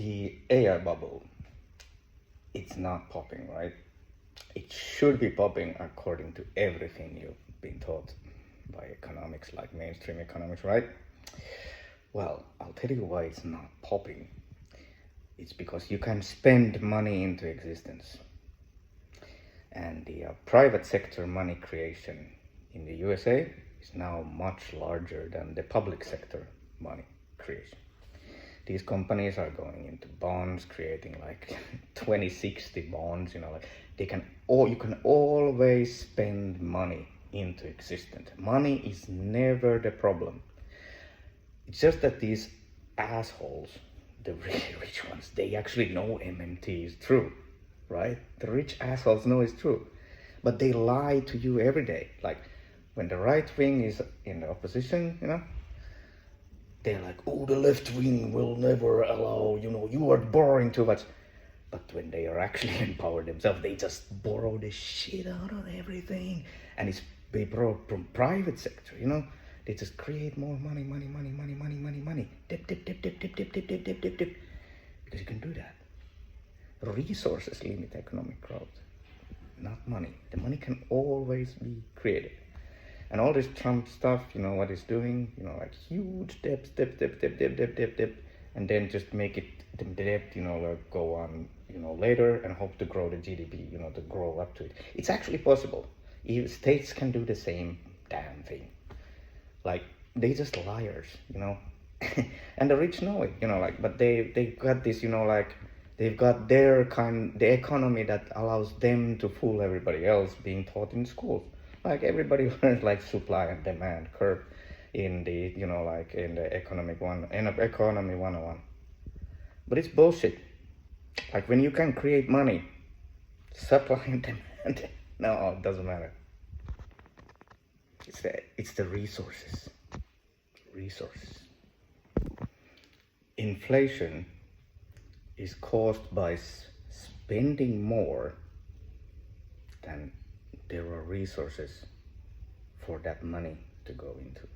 the AI bubble, it's not popping, right? It should be popping according to everything you've been taught by economics, like mainstream economics, right? Well, I'll tell you why it's not popping. It's because you can spend money into existence. And the private sector money creation in the USA is now much larger than the public sector money creation. These companies are going into bonds, creating like 2060 bonds, like you can always spend money into existence. Money is never the problem. It's just that these assholes, the really rich ones, they actually know MMT is true, right? The rich assholes know it's true, but they lie to you every day. Like when the right wing is in the opposition, they're like, oh, the left wing will never allow, you are borrowing too much. But when they are actually in power themselves, they just borrow the shit out of everything. And they borrow from private sector, They just create more money. Dip. Because you can do that. Resources limit economic growth, not money. The money can always be created. And all this Trump stuff, what it's doing, like huge debt, and then just make it, the debt, go on, later and hope to grow the GDP, to grow up to it. It's actually possible. Even states can do the same damn thing. Like, they just liars, and the rich know it, but they got this, they've got the economy that allows them to fool everybody else being taught in schools. Like everybody learns like supply and demand curve in the, in the economy 101. But it's bullshit. Like when you can create money, supply and demand, no, it doesn't matter. It's the resources. Inflation is caused by spending more than there are resources for that money to go into.